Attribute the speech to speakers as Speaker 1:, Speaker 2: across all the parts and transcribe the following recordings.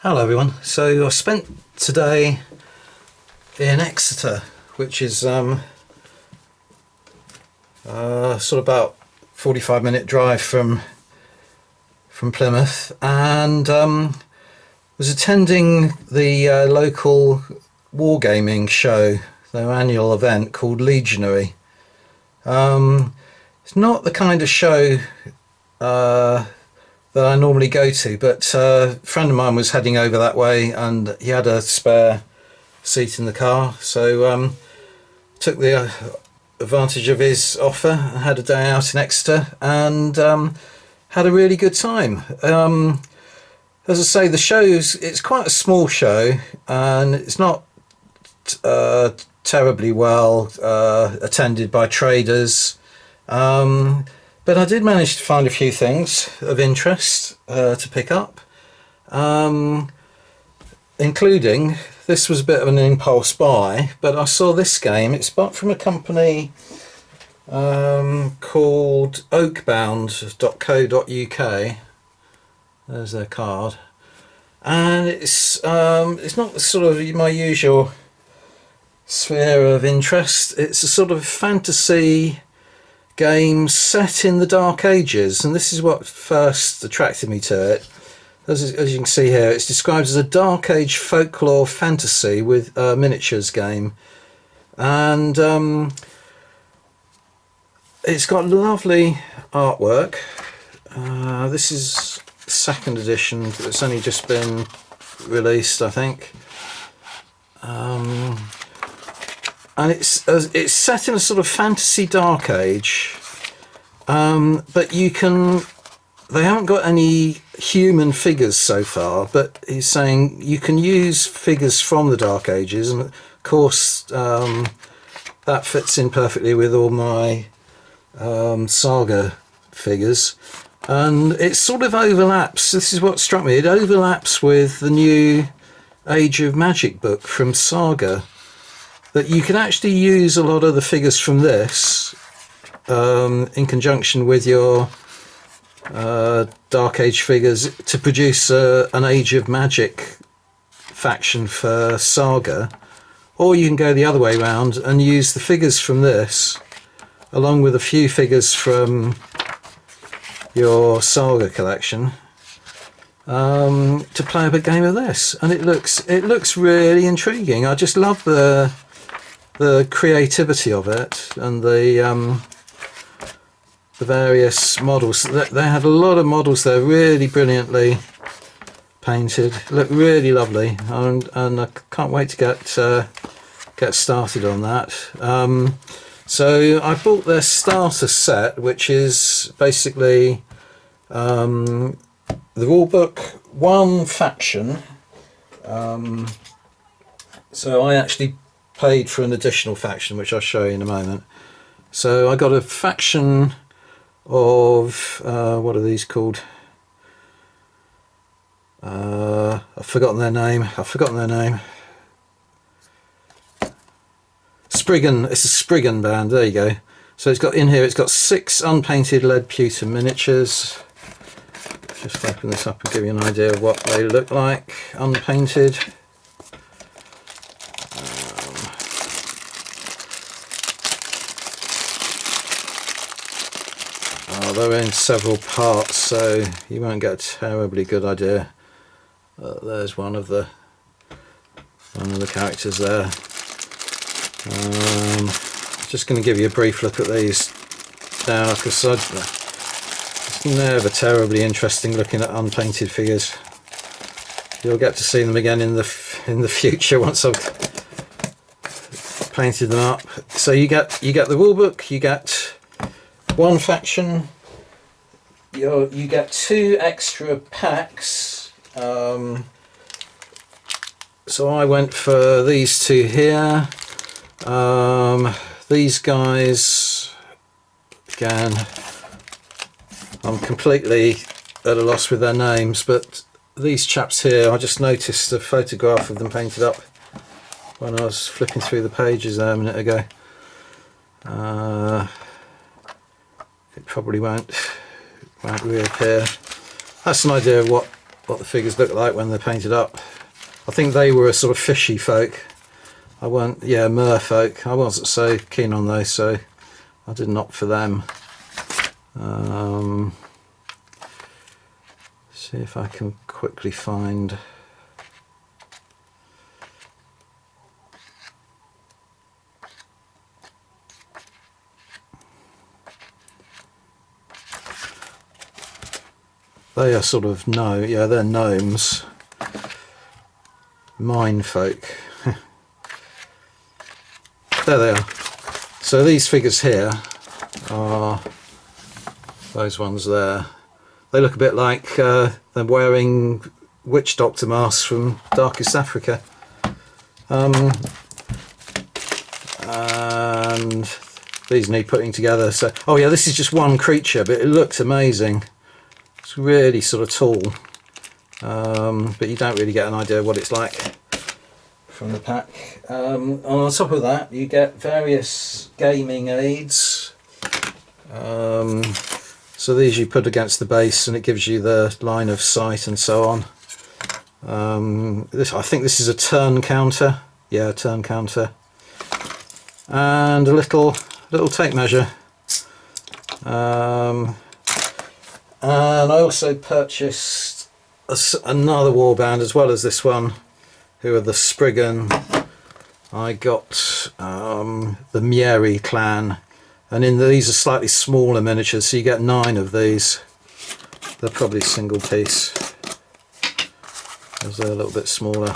Speaker 1: Hello everyone. So I spent today in Exeter, which is sort of about 45-minute drive from Plymouth, and was attending the local wargaming show, their annual event called Legionary. It's not the kind of show that I normally go to, but a friend of mine was heading over that way and he had a spare seat in the car, so took the advantage of his offer and had a day out in Exeter and had a really good time. As I say, it's quite a small show and it's not terribly well attended by traders, but I did manage to find a few things of interest to pick up, including, this was a bit of an impulse buy, but I saw this game. It's bought from a company called oakbound.co.uk. There's their card, and it's not sort of my usual sphere of interest. It's a sort of fantasy game set in the Dark Ages, and this is what first attracted me to it. As you can see here, it's described as a Dark Age folklore fantasy with a miniatures game, and it's got lovely artwork. This is second edition. It's only just been released, I think. And it's set in a sort of fantasy Dark Age, but they haven't got any human figures so far, but he's saying you can use figures from the Dark Ages, and of course that fits in perfectly with all my saga figures, and it sort of overlaps. This is what struck me. It overlaps with the new Age of Magic book from Saga, that you can actually use a lot of the figures from this in conjunction with your Dark Age figures to produce an Age of Magic faction for Saga, or you can go the other way around and use the figures from this along with a few figures from your Saga collection to play a game of this, and it looks really intriguing. I just love the creativity of it and the various models. They had a lot of models there, really brilliantly painted, look really lovely, and I can't wait to get started on that. So I bought their starter set, which is basically the rule book, one faction. So I actually paid for an additional faction, which I'll show you in a moment. So I got a faction of what are these called? I've forgotten their name. It's a Sprigumber band. There you go. So it's got 6 unpainted lead pewter miniatures. Just open this up and give you an idea of what they look like unpainted. They're in several parts, so you won't get a terribly good idea. There's one of the characters there. Just going to give you a brief look at these now, because it's never terribly interesting looking at unpainted figures. You'll get to see them again in the future once I've painted them up. So you get the rulebook, you get one faction. You get 2 extra packs, so I went for these 2 here. These guys, again, I'm completely at a loss with their names, but these chaps here, I just noticed a photograph of them painted up when I was flipping through the pages there a minute ago. It probably won't reappear. That's an idea of what what the figures look like when they're painted up. I think they were a sort of fishy folk. I weren't, yeah, merfolk. I wasn't so keen on those, so I didn't opt for them. See if I can quickly find. They are sort of yeah, they're gnomes. Mine folk. There they are. So these figures here are those ones there. They look a bit like they're wearing witch doctor masks from Darkest Africa. And these need putting together. So, oh yeah, this is just one creature, but it looks amazing. It's really sort of tall, but you don't really get an idea what it's like from the pack. On top of that, you get various gaming aids. So these you put against the base and it gives you the line of sight and so on. I think this is a turn counter. Yeah, a turn counter. And a little tape measure. And I also purchased another warband as well as this one, who are the Spriggan. I got the Mieri clan, and these are slightly smaller miniatures, so you get 9 of these. They're probably single piece, as they're a little bit smaller.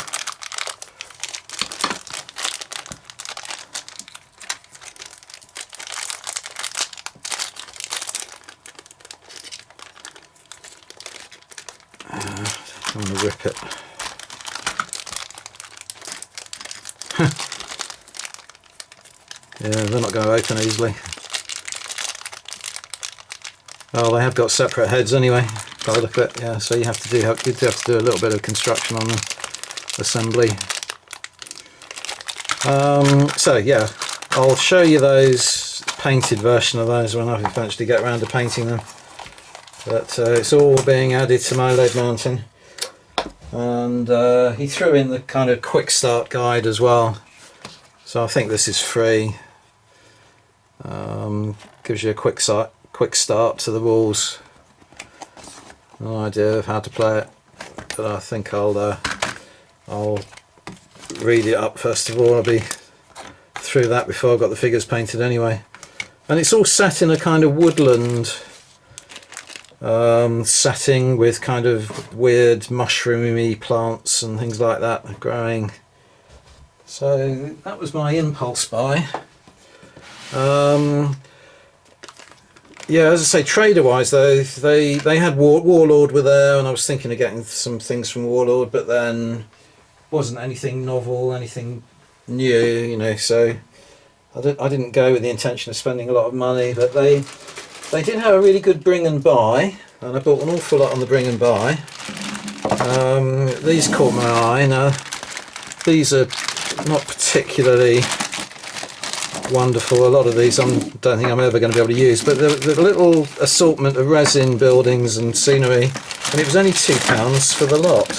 Speaker 1: I'm going to rip it. Yeah, they're not going to open easily. Oh, they have got separate heads anyway, by the look of it. Yeah, so you have to do a little bit of construction on them, assembly. So yeah, I'll show you those painted version of those when I eventually get around to painting them. But it's all being added to my lead mounting. And he threw in the kind of quick start guide as well, so I think this is free. Gives you a quick start to the rules, an idea of how to play it, but I think I'll read it up first of all. I'll be through that before I've got the figures painted anyway. And it's all set in a kind of woodland setting with kind of weird mushroomy plants and things like that growing. So that was my impulse buy. Yeah, as I say, trader wise though, they had Warlord were there, and I was thinking of getting some things from Warlord, but then wasn't anything novel, anything new, you know, so I didn't go with the intention of spending a lot of money. But they did have a really good bring and buy, and I bought an awful lot on the bring and buy. These caught my eye. Now these are not particularly wonderful. A lot of these I don't think I'm ever going to be able to use, but the little assortment of resin buildings and scenery, and it was only £2 for the lot.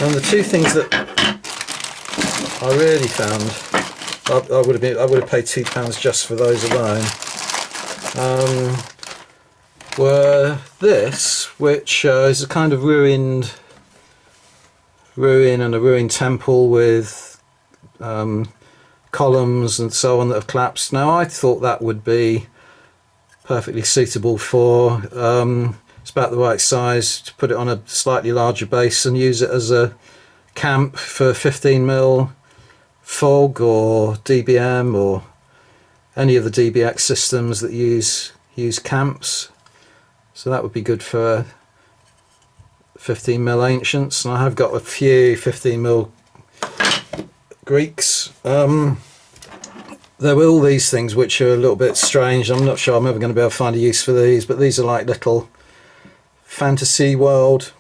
Speaker 1: And the two things that I really found, I would have paid £2 just for those alone, were this, which is a kind of ruin and a ruined temple with columns and so on that have collapsed. Now I thought that would be perfectly suitable for, it's about the right size to put it on a slightly larger base and use it as a camp for 15mm FOG or DBM or any of the DBX systems that use camps. So that would be good for 15mm ancients, and I have got a few 15mm Greeks. There were all these things which are a little bit strange. I'm not sure I'm ever going to be able to find a use for these, but these are like little fantasy world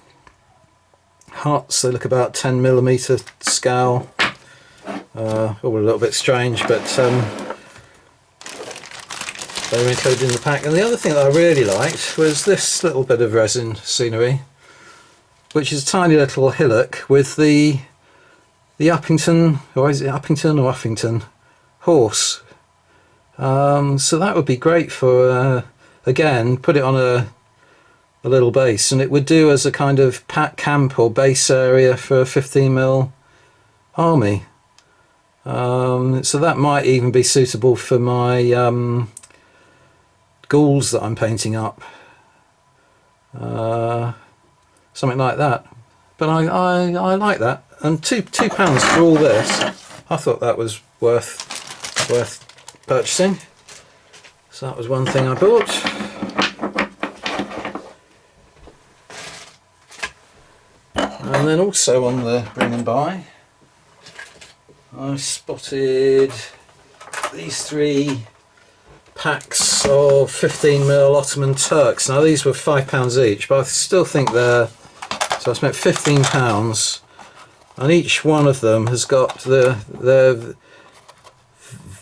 Speaker 1: huts. They look about 10mm scale. All a little bit strange, but they were included in the pack. And the other thing that I really liked was this little bit of resin scenery. which is a tiny little hillock with the Uppington, or is it Uppington or Uffington horse. So that would be great for, again, put it on a little base, and it would do as a kind of pack camp or base area for a 15mm army. So that might even be suitable for my ghouls that I'm painting up. Something like that. But I like that. And £2 for all this, I thought that was worth purchasing. So that was one thing I bought. And then also on the bring and buy, I spotted these 3 packs of 15mm Ottoman Turks. Now these were £5 each, but I still think they're, so I spent £15, and each one of them has got the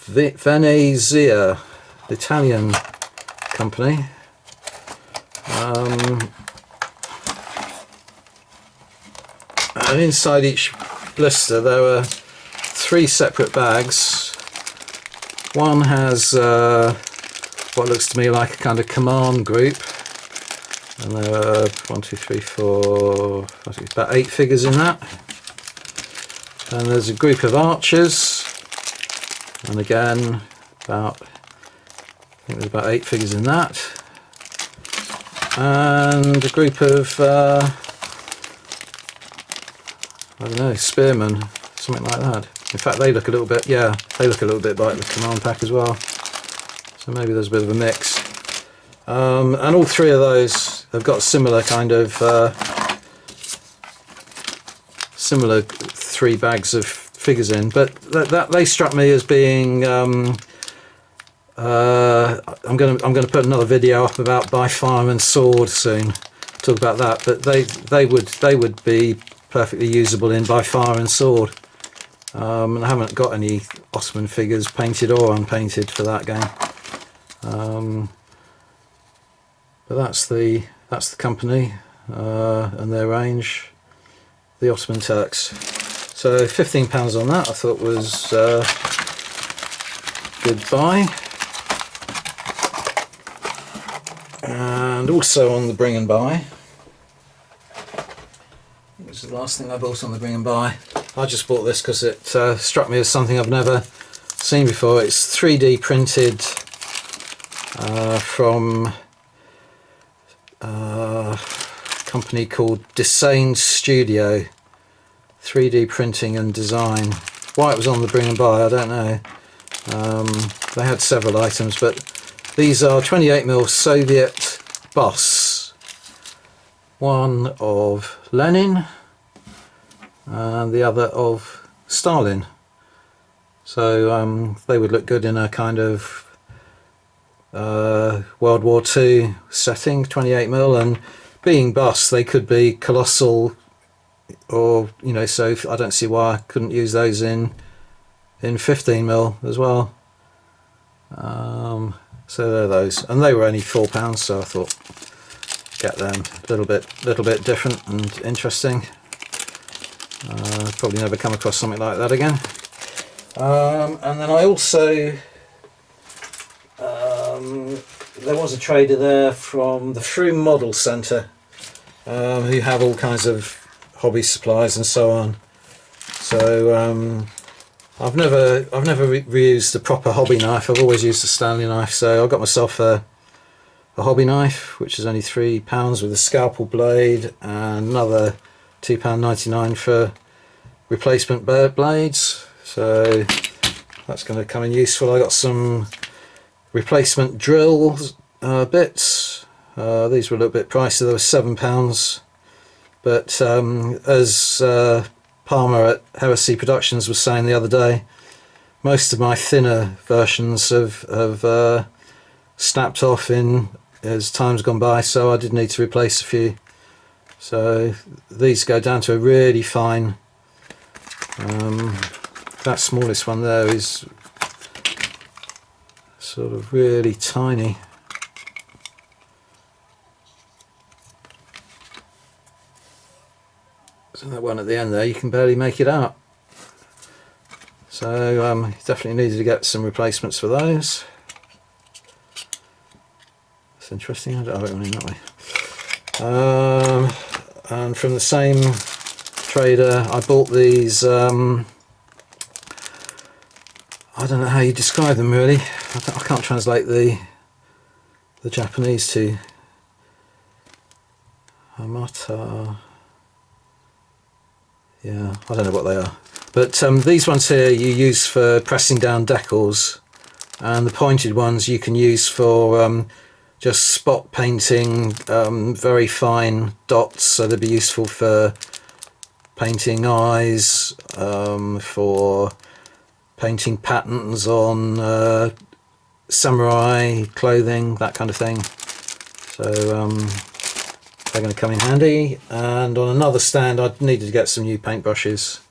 Speaker 1: Venezia, the Italian company. And inside each blister there were 3 separate bags. One has what looks to me like a kind of command group, and there are 1, 2, 3, 4, about 8 figures in that. And there's a group of archers, and again I think there's about 8 figures in that, and a group of I don't know, spearmen, something like that. In fact, they look a little bit, yeah, they look a little bit like the command pack as well. So maybe there's a bit of a mix. And all 3 of those have got similar kind of, similar 3 bags of figures in. But that they struck me as being, I'm going to put another video up about by fire and sword soon. Talk about that. But they would be perfectly usable in by fire and sword. And I haven't got any Ottoman figures painted or unpainted for that game. But that's the company and their range, the Ottoman Turks. So £15 on that I thought was good buy. And also on the bring and buy, this is the last thing I bought on the bring and buy. I just bought this because it struck me as something I've never seen before. It's 3D printed from a company called Design Studio. 3D printing and design. Why it was on the bring and buy, I don't know. They had several items, but these are 28mm Soviet busts. One of Lenin and the other of Stalin. So they would look good in a kind of World War II setting, 28mm, and being busts they could be colossal, or you know, so I don't see why I couldn't use those in 15mm as well. So they're those, and they were only £4, so I thought get them. A little bit different and interesting. Probably never come across something like that again. And then I also there was a trader there from the Froome Model Centre who have all kinds of hobby supplies and so on. So I've never reused a proper hobby knife. I've always used a Stanley knife, so I got myself a hobby knife, which is only £3 with a scalpel blade, and another £2.99 for replacement blades. So that's going to come in useful. I got some replacement drill bits. These were a little bit pricey. They were £7, but as Palmer at Heresy Productions was saying the other day, most of my thinner versions have snapped off as time's gone by, so I did need to replace a few. So these go down to a really fine. That smallest one there is sort of really tiny. that one at the end there, you can barely make it out. So definitely needed to get some replacements for those. It's interesting. I don't really know. And from the same trader, I bought these. I don't know how you describe them really. I can't translate the Japanese to Hamata. Yeah, I don't know what they are. But these ones here you use for pressing down decals, and the pointed ones you can use for just spot painting very fine dots, so they'd be useful for painting eyes, for painting patterns on samurai clothing, that kind of thing. So they're going to come in handy. And on another stand I needed to get some new paintbrushes,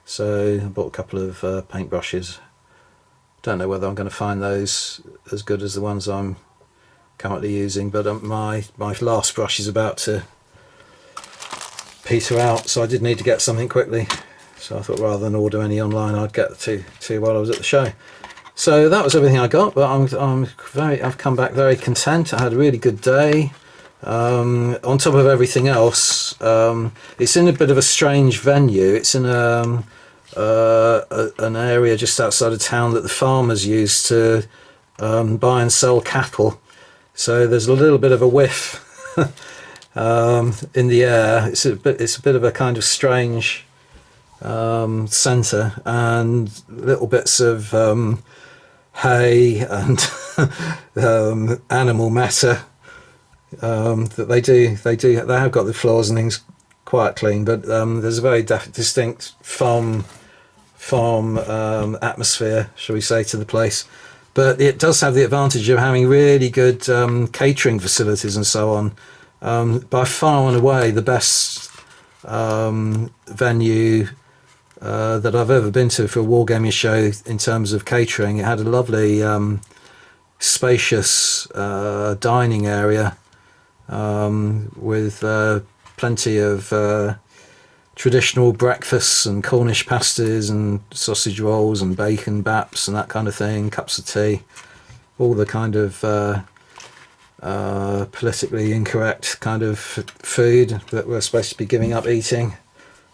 Speaker 1: so I bought a couple of paintbrushes. Don't know whether I'm going to find those as good as the ones I'm currently using, but my last brush is about to peter out, so I did need to get something quickly. So I thought rather than order any online, I'd get two while I was at the show. So that was everything I got, but I've come back very content. I had a really good day. On top of everything else, it's in a bit of a strange venue. It's in an area just outside of town that the farmers use to buy and sell cattle. So there's a little bit of a whiff in the air. It's a bit of a kind of strange centre, and little bits of hay and animal matter that they have got the floors and things quite clean, but there's a very distinct farm atmosphere, shall we say, to the place. But it does have the advantage of having really good catering facilities and so on. By far and away the best venue that I've ever been to for a wargaming show in terms of catering. It had a lovely spacious dining area with plenty of traditional breakfasts and Cornish pasties and sausage rolls and bacon baps and that kind of thing, cups of tea, all the kind of politically incorrect kind of food that we're supposed to be giving up eating.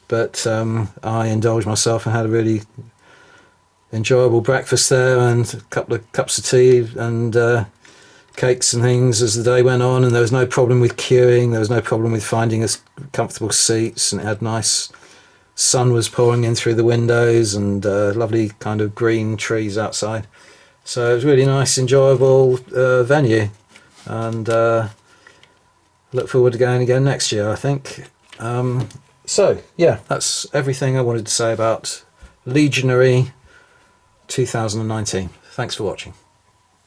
Speaker 1: But I indulged myself and had a really enjoyable breakfast there, and a couple of cups of tea and cakes and things as the day went on, and there was no problem with queuing, there was no problem with finding us comfortable seats, and it had nice sun was pouring in through the windows, and lovely kind of green trees outside. So it was really nice, enjoyable venue, and look forward to going again next year, I think. So yeah, that's everything I wanted to say about Legionary 2019. Thanks for watching.